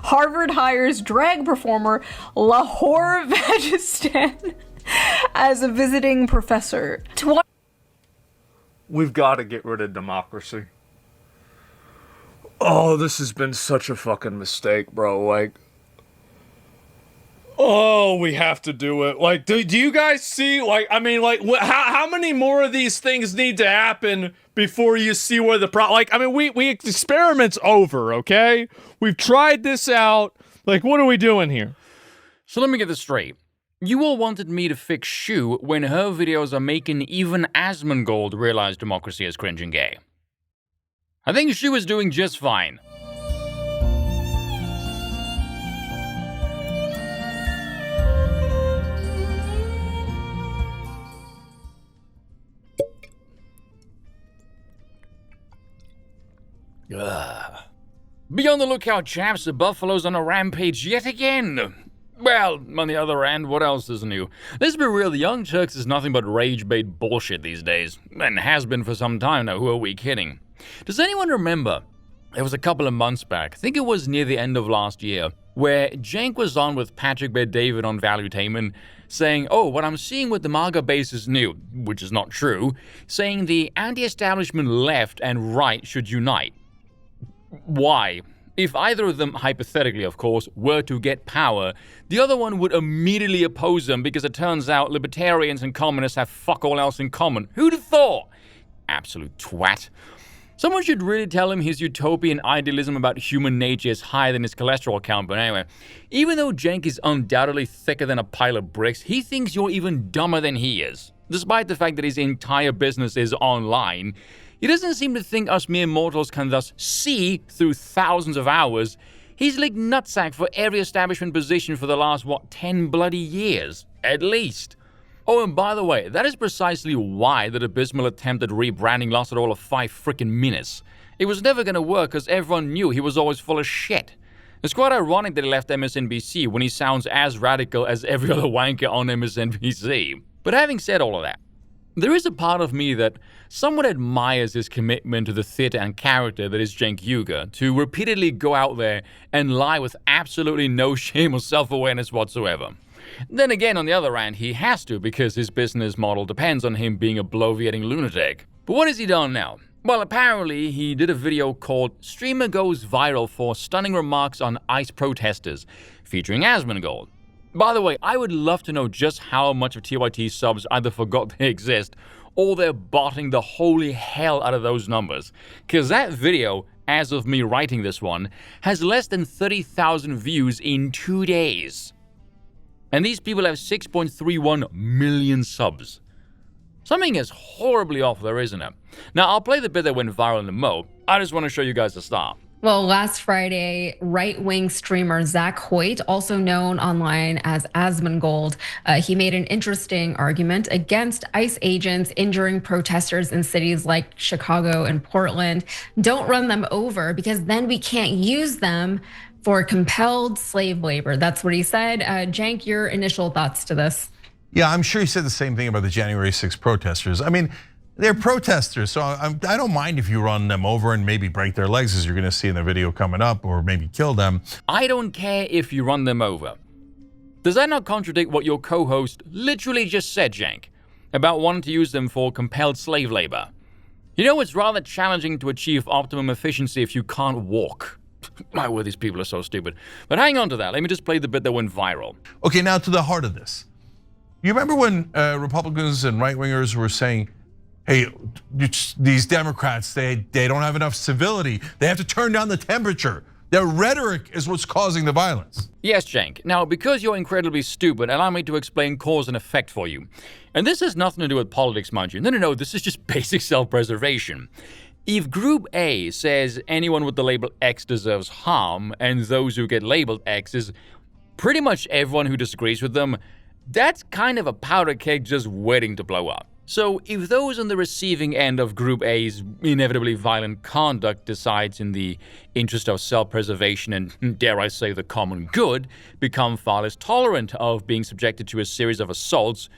Harvard hires drag performer Lahore Vagistan as a visiting professor. We've got to get rid of democracy. Oh, this has been such a fucking mistake, bro. Like, oh, we have to do it. Like, do you guys see, like, I mean, like, how many more of these things need to happen before you see where the like, I mean, we experiment's over, okay? We've tried this out. Like, what are we doing here? So let me get this straight. You all wanted me to fix Shu when her videos are making even Asmongold realize democracy is cringe and gay. I think Shu is doing just fine. Be on the lookout, chaps. The Buffalo's on a rampage yet again. Well, on the other hand, what else is new? Let's be real, the Young Turks is nothing but rage-bait bullshit these days. And has been for some time now, who are we kidding? Does anyone remember? It was a couple of months back, I think it was near the end of last year, where Cenk was on with Patrick Bet-David on Valuetainment, saying, oh, what I'm seeing with the MAGA base is new, which is not true, saying the anti-establishment left and right should unite. Why? If either of them, hypothetically of course, were to get power, the other one would immediately oppose them because it turns out libertarians and communists have fuck all else in common. Who'd have thought? Absolute twat. Someone should really tell him his utopian idealism about human nature is higher than his cholesterol count, but anyway. Even though Cenk is undoubtedly thicker than a pile of bricks, he thinks you're even dumber than he is. Despite the fact that his entire business is online, he doesn't seem to think us mere mortals can thus see through thousands of hours. He's licked nutsack for every establishment position for the last, 10 bloody years? At least. Oh, and by the way, that is precisely why that abysmal attempt at rebranding lasted all of 5 frickin' minutes. It was never gonna work because everyone knew he was always full of shit. It's quite ironic that he left MSNBC when he sounds as radical as every other wanker on MSNBC. But having said all of that, there is a part of me that somewhat admires his commitment to the theater and character that is Cenk Uygur, to repeatedly go out there and lie with absolutely no shame or self-awareness whatsoever. Then again, on the other hand, he has to because his business model depends on him being a bloviating lunatic. But what has he done now? Well, apparently he did a video called Streamer Goes Viral for Stunning Remarks on ICE Protesters, featuring Asmongold. By the way, I would love to know just how much of TYT subs either forgot they exist or they're botting the holy hell out of those numbers. Cause that video, as of me writing this one, has less than 30,000 views in 2 days. And these people have 6.31 million subs. Something is horribly off there, isn't it? Now, I'll play the bit that went viral in the mo. I just want to show you guys the start. Well, last Friday, right-wing streamer Zach Hoyt, also known online as Asmongold, he made an interesting argument against ICE agents injuring protesters in cities like Chicago and Portland. Don't run them over because then we can't use them for compelled slave labor. That's what he said. Cenk, your initial thoughts to this? Yeah, I'm sure he said the same thing about the January 6th protesters. I mean, they're protesters, so I don't mind if you run them over and maybe break their legs, as you're gonna see in the video coming up, or maybe kill them. I don't care if you run them over. Does that not contradict what your co-host literally just said, Cenk, about wanting to use them for compelled slave labor? You know, it's rather challenging to achieve optimum efficiency if you can't walk. My word, these people are so stupid. But hang on to that, let me just play the bit that went viral. Okay, now to the heart of this. You remember when Republicans and right-wingers were saying, hey, these Democrats, they don't have enough civility. They have to turn down the temperature. Their rhetoric is what's causing the violence. Yes, Cenk. Now, because you're incredibly stupid, allow me to explain cause and effect for you. And this has nothing to do with politics, mind you. No, this is just basic self-preservation. If Group A says anyone with the label X deserves harm, and those who get labeled X is pretty much everyone who disagrees with them, that's kind of a powder keg just waiting to blow up. So if those on the receiving end of Group A's inevitably violent conduct decides in the interest of self-preservation and, dare I say, the common good, become far less tolerant of being subjected to a series of assaults,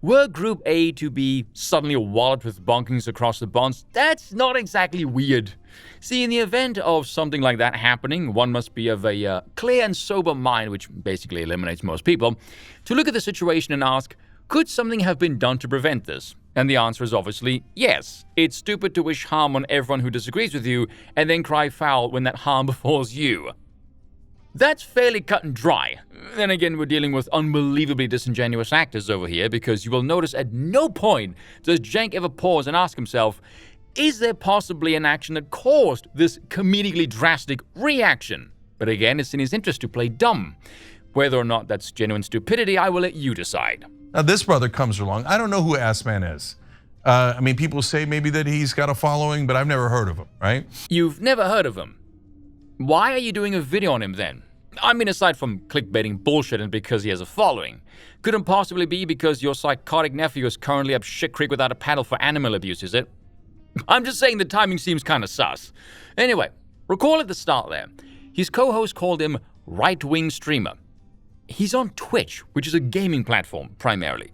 Were Group A to be suddenly walloped with bonkings across the bonds, that's not exactly weird. See, in the event of something like that happening, one must be of a clear and sober mind, which basically eliminates most people, to look at the situation and ask, could something have been done to prevent this? And the answer is obviously yes. It's stupid to wish harm on everyone who disagrees with you and then cry foul when that harm befalls you. That's fairly cut and dry. Then again, we're dealing with unbelievably disingenuous actors over here, because you will notice at no point does Cenk ever pause and ask himself, is there possibly an action that caused this comedically drastic reaction? But again, it's in his interest to play dumb. Whether or not that's genuine stupidity, I will let you decide. Now this brother comes along. I don't know who Assman is. I mean, people say maybe that he's got a following, but I've never heard of him, right? You've never heard of him? Why are you doing a video on him then? I mean, aside from clickbaiting bullshit and because he has a following. Couldn't possibly be because your psychotic nephew is currently up shit creek without a paddle for animal abuse, is it? I'm just saying the timing seems kinda sus. Anyway, recall at the start there, his co-host called him right-wing streamer. He's on Twitch, which is a gaming platform, primarily.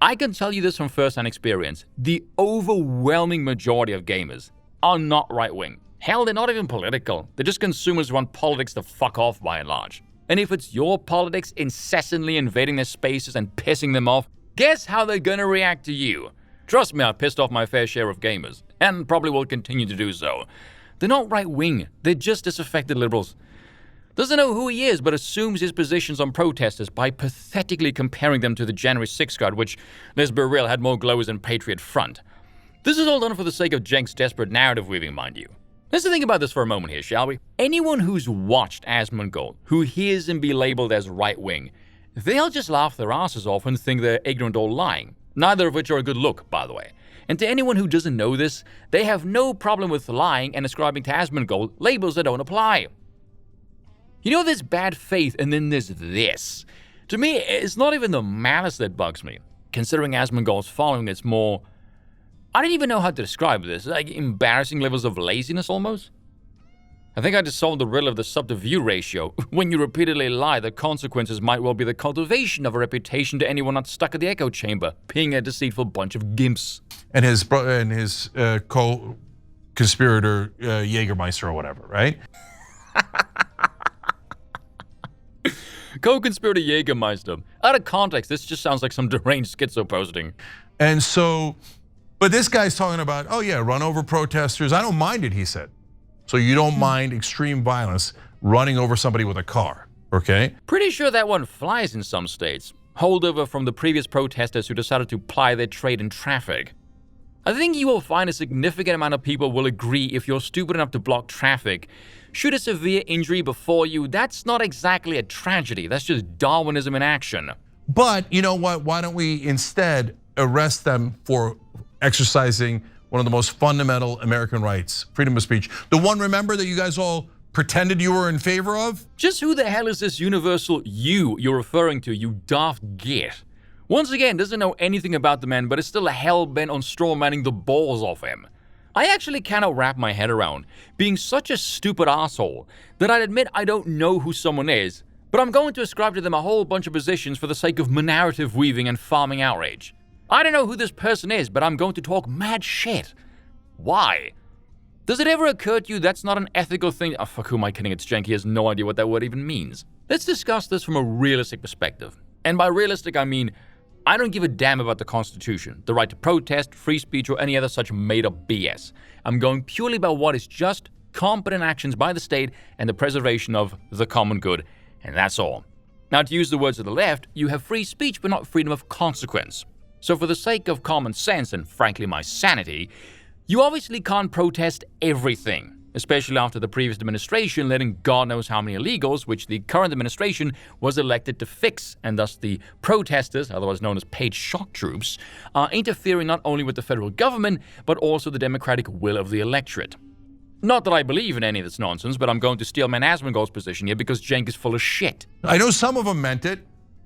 I can tell you this from first-hand experience. The overwhelming majority of gamers are not right-wing. Hell, they're not even political. They're just consumers who want politics to fuck off by and large. And if it's your politics incessantly invading their spaces and pissing them off, guess how they're gonna react to you? Trust me, I've pissed off my fair share of gamers, and probably will continue to do so. They're not right-wing, they're just disaffected liberals. Doesn't know who he is, but assumes his positions on protesters by pathetically comparing them to the January 6th crowd, which, let's be real, had more glowers than Patriot Front. This is all done for the sake of Cenk's desperate narrative weaving, mind you. Let's think about this for a moment here, shall we? Anyone who's watched Asmongold, who hears him be labeled as right-wing, they'll just laugh their asses off and think they're ignorant or lying, neither of which are a good look, by the way. And to anyone who doesn't know this, they have no problem with lying and ascribing to Asmongold labels that don't apply. You know, there's bad faith and then there's this. To me, it's not even the malice that bugs me. Considering Asmongold's following, it's more, I don't even know how to describe this, like embarrassing levels of laziness almost. I think I just solved the riddle of the sub-to-view ratio. When you repeatedly lie, the consequences might well be the cultivation of a reputation to anyone not stuck in the echo chamber, being a deceitful bunch of gimps. And his co-conspirator Jägermeister or whatever, right? Co-conspirator Jägermeister. Out of context, this just sounds like some deranged schizo posting. And so, but this guy's talking about, oh yeah, run over protesters. I don't mind it, he said. So you don't mind extreme violence running over somebody with a car, okay? Pretty sure that one flies in some states. Holdover from the previous protesters who decided to ply their trade in traffic. I think you will find a significant amount of people will agree if you're stupid enough to block traffic. Should a severe injury befall you, that's not exactly a tragedy. That's just Darwinism in action. But you know what? Why don't we instead arrest them for exercising one of the most fundamental American rights, freedom of speech. The one, remember, that you guys all pretended you were in favor of? Just who the hell is this universal you you're referring to, you daft git? Once again, doesn't know anything about the man, but is still hell-bent on strawmanning the balls off him. I actually cannot wrap my head around being such a stupid asshole that I'd admit I don't know who someone is, but I'm going to ascribe to them a whole bunch of positions for the sake of narrative weaving and farming outrage. I don't know who this person is, but I'm going to talk mad shit. Why? Does it ever occur to you that's not an ethical thing? Oh, fuck, who am I kidding? It's Cenk. He has no idea what that word even means. Let's discuss this from a realistic perspective. And by realistic, I mean, I don't give a damn about the Constitution, the right to protest, free speech, or any other such made-up BS. I'm going purely by what is just competent actions by the state and the preservation of the common good, and that's all. Now, to use the words of the left, you have free speech but not freedom of consequence. So for the sake of common sense and frankly my sanity, you obviously can't protest everything, especially after the previous administration letting God knows how many illegals, which the current administration was elected to fix, and thus the protesters, otherwise known as paid shock troops, are interfering not only with the federal government, but also the democratic will of the electorate. Not that I believe in any of this nonsense, but I'm going to steal Man Asmongold's position here because Cenk is full of shit. I know some of them meant it,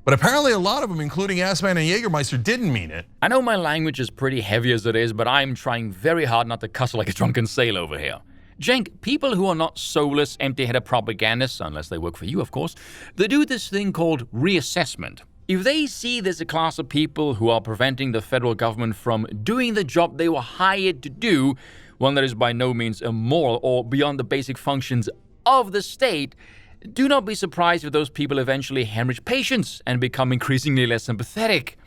but apparently a lot of them, including Assman and Jägermeister, didn't mean it. I know my language is pretty heavy as it is, but I'm trying very hard not to cuss like a drunken sailor over here. Cenk, people who are not soulless, empty-headed propagandists, unless they work for you, of course, they do this thing called reassessment. If they see there's a class of people who are preventing the federal government from doing the job they were hired to do, one that is by no means immoral or beyond the basic functions of the state, do not be surprised if those people eventually hemorrhage patience and become increasingly less sympathetic.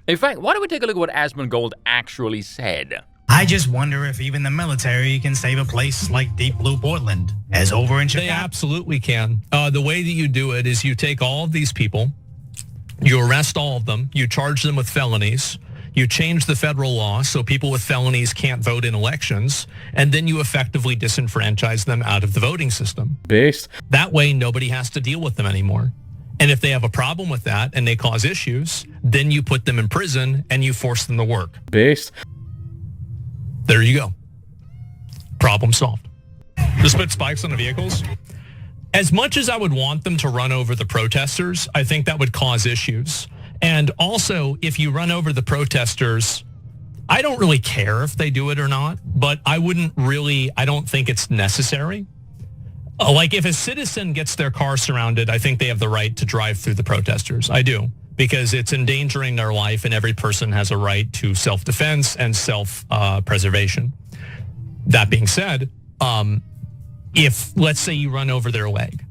In fact, why don't we take a look at what Asmongold actually said? I just wonder if even the military can save a place like Deep Blue Portland, as over in Chicago. They absolutely can. The way that you do it is you take all of these people, you arrest all of them, you charge them with felonies, you change the federal law so people with felonies can't vote in elections, and then you effectively disenfranchise them out of the voting system. Based. That way, nobody has to deal with them anymore. And if they have a problem with that and they cause issues, then you put them in prison and you force them to work. Based. There you go. Problem solved. Just put spikes on the vehicles. As much as I would want them to run over the protesters, I think that would cause issues. And also, if you run over the protesters, I don't really care if they do it or not, but I don't think it's necessary. Like if a citizen gets their car surrounded, I think they have the right to drive through the protesters. I do, because it's endangering their life and every person has a right to self-defense and self-preservation. That being said, if let's say you run over their leg,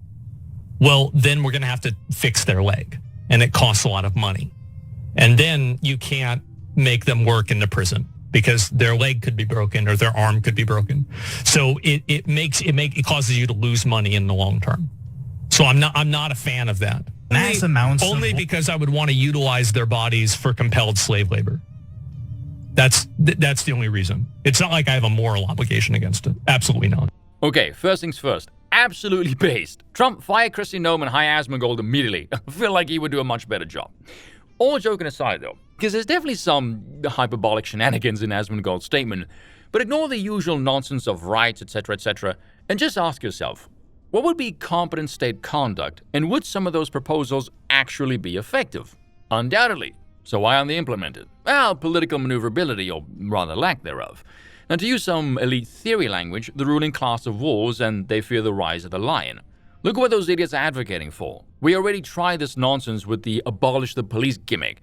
well, then we're going to have to fix their leg and it costs a lot of money. And then you can't make them work in the prison because their leg could be broken or their arm could be broken. So it causes you to lose money in the long term. So I'm not a fan of that. Mass amounts Only because I would want to utilize their bodies for compelled slave labor. That's the only reason. It's not like I have a moral obligation against it. Absolutely not. Okay, first things first. Absolutely based. Trump, fire Kristi Noem and hire Asmongold immediately. I feel like he would do a much better job. All joking aside, though, because there's definitely some hyperbolic shenanigans in Asmongold's statement, but ignore the usual nonsense of rights, etc., and just ask yourself, what would be competent state conduct, and would some of those proposals actually be effective? Undoubtedly. So why aren't they implemented? Well, political maneuverability, or rather lack thereof. Now, to use some elite theory language, the ruling class of wolves and they fear the rise of the lion. Look at what those idiots are advocating for. We already tried this nonsense with the abolish the police gimmick.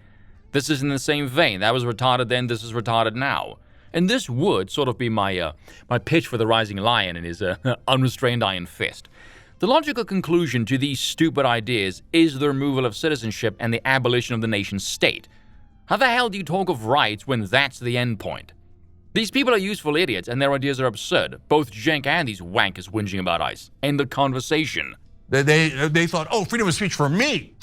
This is in the same vein. That was retarded then, this is retarded now. And this would sort of be my pitch for the rising lion and his unrestrained iron fist. The logical conclusion to these stupid ideas is the removal of citizenship and the abolition of the nation state. How the hell do you talk of rights when that's the end point? These people are useful idiots and their ideas are absurd. Both Cenk and these wankers whinging about ICE. End the conversation. They thought, oh, freedom of speech for me,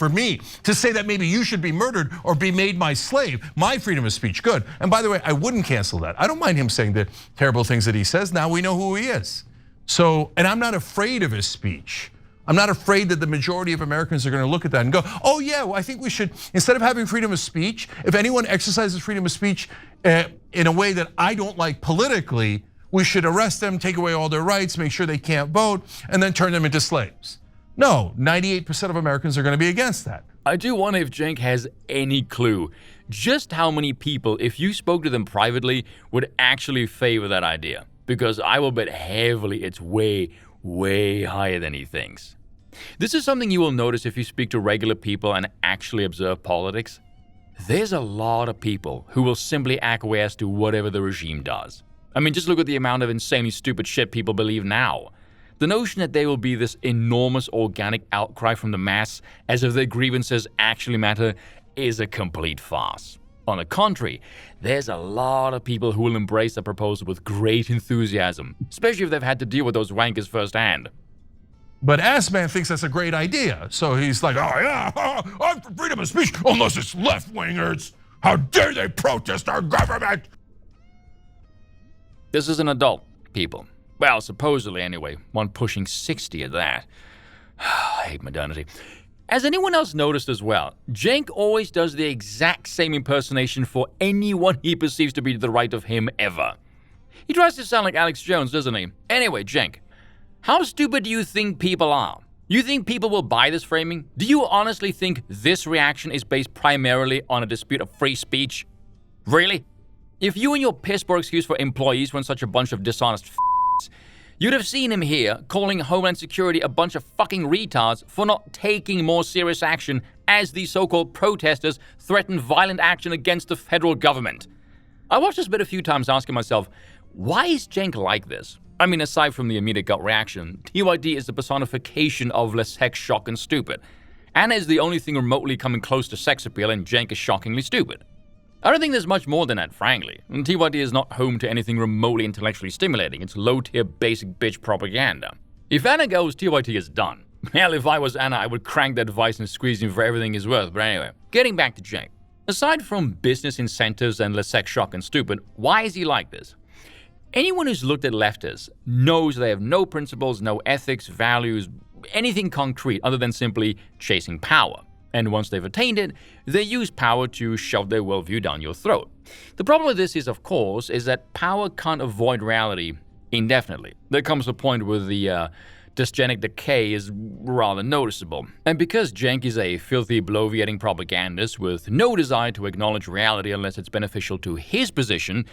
to say that maybe you should be murdered or be made my slave. My freedom of speech, good. And by the way, I wouldn't cancel that. I don't mind him saying the terrible things that he says. Now we know who he is. So, and I'm not afraid of his speech. I'm not afraid that the majority of Americans are going to look at that and go, oh yeah, well, I think we should, instead of having freedom of speech, if anyone exercises freedom of speech in a way that I don't like politically, we should arrest them, take away all their rights, make sure they can't vote, and then turn them into slaves. No, 98% of Americans are going to be against that. I do wonder if Cenk has any clue just how many people, if you spoke to them privately, would actually favor that idea. Because I will bet heavily it's way, way higher than he thinks. This is something you will notice if you speak to regular people and actually observe politics. There's a lot of people who will simply acquiesce to whatever the regime does. I mean, just look at the amount of insanely stupid shit people believe now. The notion that there will be this enormous organic outcry from the mass as if their grievances actually matter is a complete farce. On the contrary, there's a lot of people who will embrace the proposal with great enthusiasm, especially if they've had to deal with those wankers firsthand. But Assman thinks that's a great idea. So he's like, oh yeah, I'm for freedom of speech, unless it's left-wingers. How dare they protest our government? This is an adult, people. Well, supposedly anyway, one pushing 60 at that. I hate modernity. Has anyone else noticed as well, Cenk always does the exact same impersonation for anyone he perceives to be to the right of him ever. He tries to sound like Alex Jones, doesn't he? Anyway, Cenk, how stupid do you think people are? You think people will buy this framing? Do you honestly think this reaction is based primarily on a dispute of free speech? Really? If you and your piss poor excuse for employees weren't such a bunch of dishonest you'd have seen him here calling Homeland Security a bunch of fucking retards for not taking more serious action as the so-called protesters threaten violent action against the federal government. I watched this bit a few times asking myself, why is Cenk like this? I mean, aside from the immediate gut reaction, TYD is the personification of le sex shock and stupid. Anna is the only thing remotely coming close to sex appeal, and Cenk is shockingly stupid. I don't think there's much more than that, frankly. And TYD is not home to anything remotely intellectually stimulating. It's low-tier basic bitch propaganda. If Anna goes, TYT is done. Hell, if I was Anna, I would crank that device and squeeze him for everything he's worth. But anyway, getting back to Cenk. Aside from business incentives and le sex shock and stupid, why is he like this? Anyone who's looked at leftists knows they have no principles, no ethics, values, anything concrete other than simply chasing power. And once they've attained it, they use power to shove their worldview down your throat. The problem with this is, of course, is that power can't avoid reality indefinitely. There comes a point where the dysgenic decay is rather noticeable. And because Cenk is a filthy, bloviating propagandist with no desire to acknowledge reality unless it's beneficial to his position,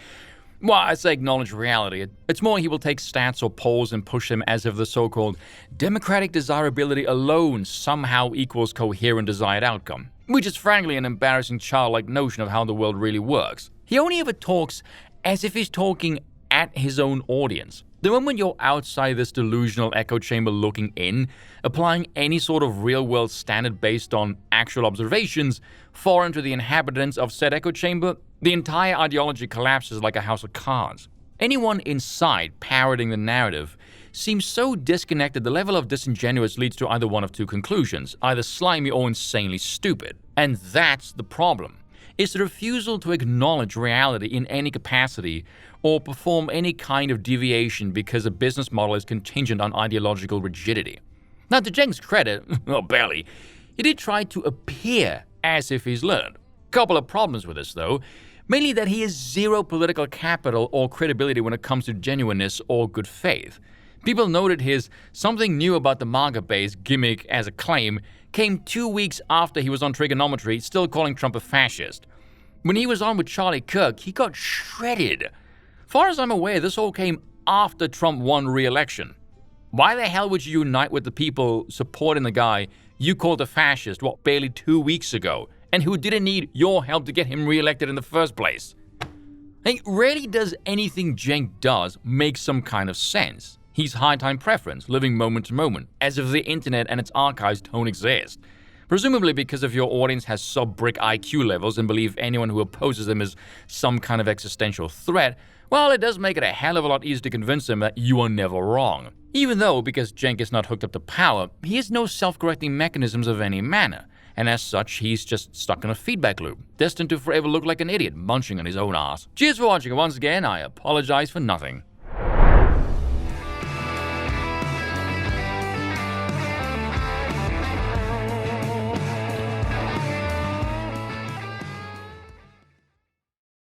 well, I say acknowledge reality. It's more he will take stats or polls and push them as if the so-called democratic desirability alone somehow equals coherent desired outcome, which is frankly an embarrassing childlike notion of how the world really works. He only ever talks as if he's talking at his own audience. The moment you're outside this delusional echo chamber looking in, applying any sort of real-world standard based on actual observations foreign to the inhabitants of said echo chamber, the entire ideology collapses like a house of cards. Anyone inside parroting the narrative seems so disconnected the level of disingenuous leads to either one of two conclusions, either slimy or insanely stupid. And that's the problem. It's the refusal to acknowledge reality in any capacity or perform any kind of deviation because a business model is contingent on ideological rigidity. Now, to Cenk's credit, well, barely, he did try to appear as if he's learned. Couple of problems with this, though. Mainly that he has zero political capital or credibility when it comes to genuineness or good faith. People noted his something new about the MAGA base gimmick as a claim came 2 weeks after he was on trigonometry, still calling Trump a fascist. When he was on with Charlie Kirk, he got shredded. Far as I'm aware, this all came after Trump won re-election. Why the hell would you unite with the people supporting the guy you called a fascist, barely 2 weeks ago, and who didn't need your help to get him re-elected in the first place? Rarely does anything Cenk does make some kind of sense. He's high-time preference, living moment to moment, as if the internet and its archives don't exist. Presumably because if your audience has sub-brick IQ levels and believe anyone who opposes them is some kind of existential threat, well, it does make it a hell of a lot easier to convince them that you are never wrong. Even though, because Cenk is not hooked up to power, he has no self-correcting mechanisms of any manner, and as such, he's just stuck in a feedback loop, destined to forever look like an idiot munching on his own ass. Cheers for watching, and once again, I apologize for nothing.